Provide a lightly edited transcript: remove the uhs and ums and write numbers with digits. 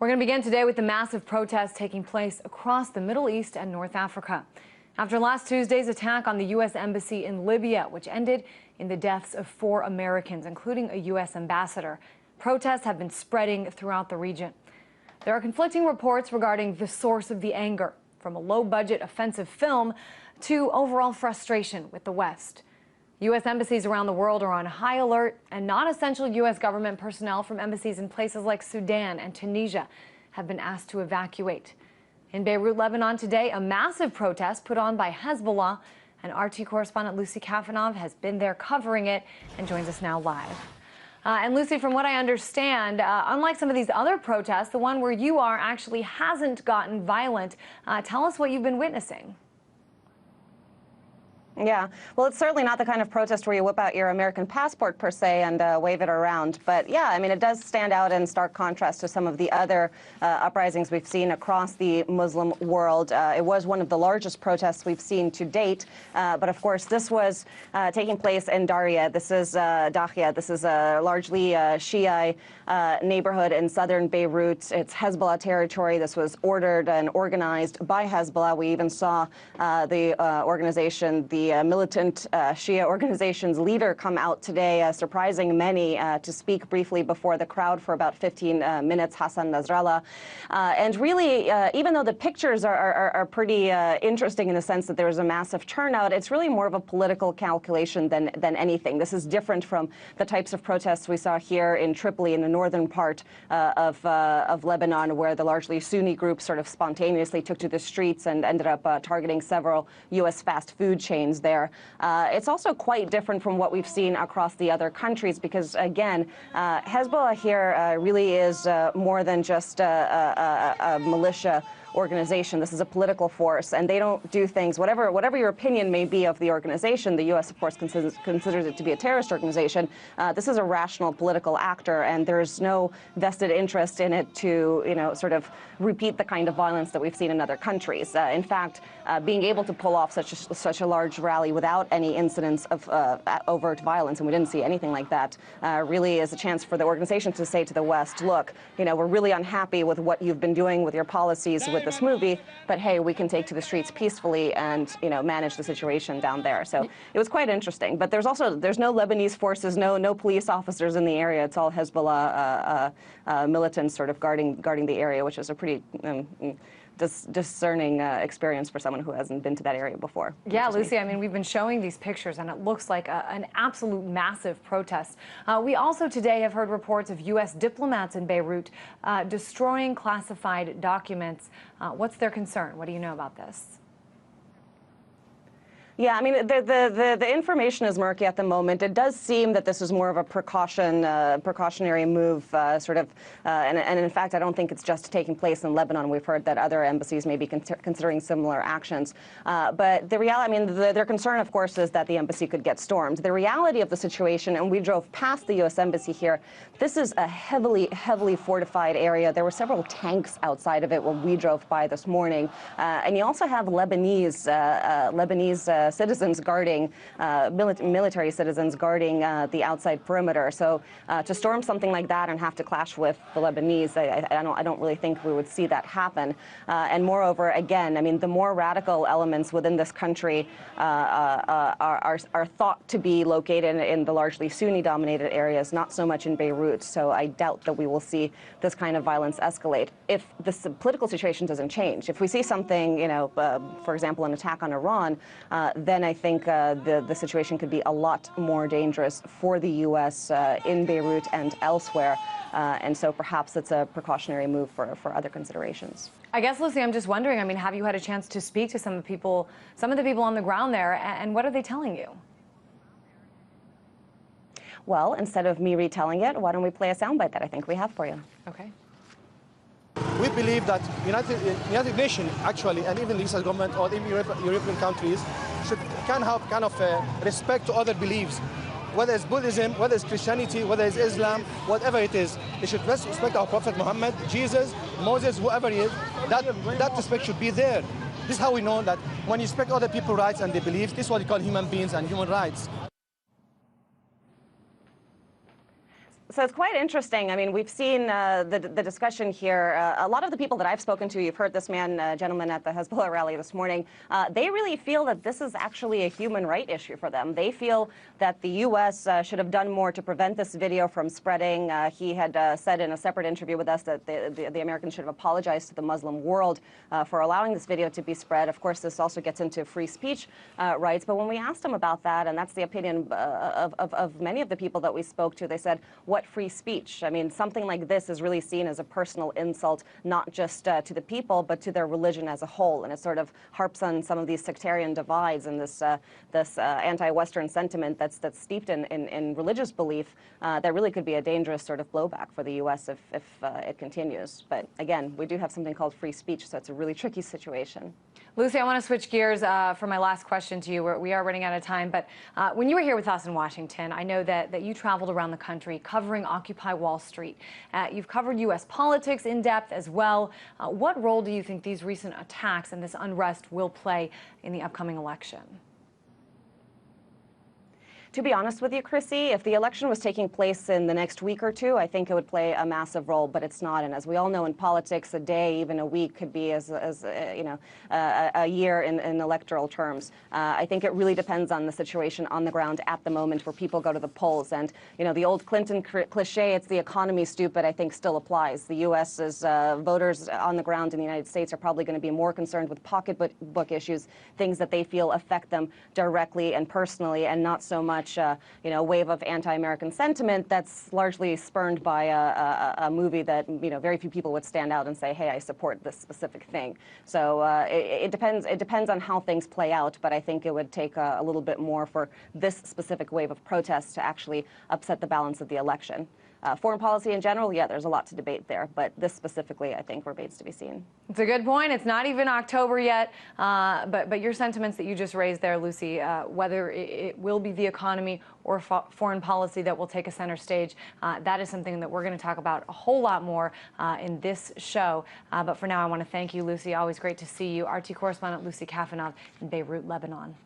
We're going to begin today with the massive protests taking place across the Middle East and North Africa after last Tuesday's attack on the U.S. Embassy in Libya, which ended in the deaths of 4 Americans, including a U.S. ambassador. Protests have been spreading throughout the region. There are conflicting reports regarding the source of the anger, from a low-budget offensive film to overall frustration with the West. U.S. embassies around the world are on high alert, and non-essential U.S. government personnel from embassies in places like Sudan and Tunisia have been asked to evacuate. In Beirut, Lebanon today, a massive protest put on by Hezbollah, and RT correspondent Lucy Kafanov has been there covering it and joins us now live. And Lucy, from what I understand, unlike some of these other protests, the one where you are actually hasn't gotten violent. Tell us what you've been witnessing. Yeah, well, it's certainly not the kind of protest where you whip out your American passport, per se, and wave it around. But yeah, I mean, it does stand out in stark contrast to some of the other uprisings we've seen across the Muslim world. It was one of the largest protests we've seen to date. But of course, this was taking place in Daria. This is Dakhia. This is a largely Shia neighborhood in southern Beirut. It's Hezbollah territory. This was ordered and organized by Hezbollah. We even saw the organization, the militant Shia organization's leader, come out today, surprising many, to speak briefly before the crowd for about 15 minutes, Hassan Nasrallah. And really, even though the pictures are pretty interesting in the sense that there was a massive turnout, it's really more of a political calculation than anything. This is different from the types of protests we saw here in Tripoli, in the northern part of Lebanon, where the largely Sunni group sort of spontaneously took to the streets and ended up targeting several U.S. fast food chains there. It's also quite different from what we've seen across the other countries because, again, Hezbollah here really is more than just a militia organization. This is a political force, and they don't do things, whatever your opinion may be of the organization. The U.S., of course, considers it to be a terrorist organization. This is a rational political actor, and there's no vested interest in it to, sort of repeat the kind of violence that we've seen in other countries. In fact, being able to pull off such a large rally without any incidents of overt violence, and we didn't see anything like that, really is a chance for the organization to say to the West, look, we're really unhappy with what you've been doing with your policies with this movie, but hey, we can take to the streets peacefully and manage the situation down there. So it was quite interesting. But there's no Lebanese forces, no police officers in the area. It's all Hezbollah militants sort of guarding the area, which is a pretty discerning experience for someone who hasn't been to that area before. Yeah, Lucy, I mean, we've been showing these pictures, and it looks like an absolute massive protest. We also today have heard reports of U.S. diplomats in Beirut destroying classified documents. What's their concern? What do you know about this? Yeah, I mean, the information is murky at the moment. It does seem that this is more of a precautionary move, and in fact, I don't think it's just taking place in Lebanon. We've heard that other embassies may be considering similar actions. But the reality, I mean, their concern, of course, is that the embassy could get stormed. The reality of the situation, and we drove past the U.S. embassy here, this is a heavily fortified area. There were several tanks outside of it when we drove by this morning. And you also have Lebanese citizens guarding, military citizens guarding the outside perimeter. So to storm something like that and have to clash with the Lebanese, I don't really think we would see that happen. And moreover, again, I mean, the more radical elements within this country are thought to be located in the largely Sunni-dominated areas, not so much in Beirut. So I doubt that we will see this kind of violence escalate if this political situation doesn't change. If we see something, for example, an attack on Iran, then I think the situation could be a lot more dangerous for the U.S. In Beirut and elsewhere. And so perhaps it's a precautionary move for other considerations. I guess, Lucy, I'm just wondering, I mean, have you had a chance to speak to some of the people on the ground there, and what are they telling you? Well, instead of me retelling it, why don't we play a soundbite that I think we have for you? Okay. We believe that United Nations, actually, and even the U.S. government or even European countries can have kind of respect to other beliefs, whether it's Buddhism, whether it's Christianity, whether it's Islam, whatever it is. They should respect our Prophet Muhammad, Jesus, Moses, whoever he is. That respect should be there. This is how we know that when you respect other people's rights and their beliefs, this is what we call human beings and human rights. So it's quite interesting. I mean, we've seen the discussion here. A lot of the people that I've spoken to, you've heard this gentleman at the Hezbollah rally this morning, they really feel that this is actually a human right issue for them. They feel that the U.S. Should have done more to prevent this video from spreading. He had said in a separate interview with us that the Americans should have apologized to the Muslim world for allowing this video to be spread. Of course, this also gets into free speech rights. But when we asked him about that, and that's the opinion of many of the people that we spoke to, they said, what free speech? I mean, something like this is really seen as a personal insult, not just to the people, but to their religion as a whole. And it sort of harps on some of these sectarian divides and this anti-Western sentiment that's steeped in religious belief that really could be a dangerous sort of blowback for the U.S. if it continues. But again, we do have something called free speech, so it's a really tricky situation. Lucy, I want to switch gears for my last question to you. We are running out of time, but when you were here with us in Washington, I know that you traveled around the country covering Occupy Wall Street. You've covered U.S. politics in depth as well. What role do you think these recent attacks and this unrest will play in the upcoming election? To be honest with you, Chrissy, if the election was taking place in the next week or two, I think it would play a massive role, but it's not. And as we all know in politics, a day, even a week, could be as you know, a year in electoral terms. I think it really depends on the situation on the ground at the moment where people go to the polls. And, you know, the old Clinton cliche, it's the economy, stupid, I think still applies. The U.S.'s voters on the ground in the United States are probably going to be more concerned with pocketbook issues, things that they feel affect them directly and personally, and not so much you know, wave of anti-American sentiment that's largely spurned by a movie that, you know, very few people would stand out and say, hey, I support this specific thing. So it depends on how things play out, but I think it would take a little bit more for this specific wave of protests to actually upset the balance of the election. Foreign policy in general, yeah, there's a lot to debate there, but this specifically, I think, remains to be seen. It's a good point. It's not even October yet, but your sentiments that you just raised there, Lucy, whether it will be the economy or foreign policy that will take a center stage, that is something that we're going to talk about a whole lot more in this show. But for now, I want to thank you, Lucy. Always great to see you. RT correspondent Lucy Kafanov in Beirut, Lebanon.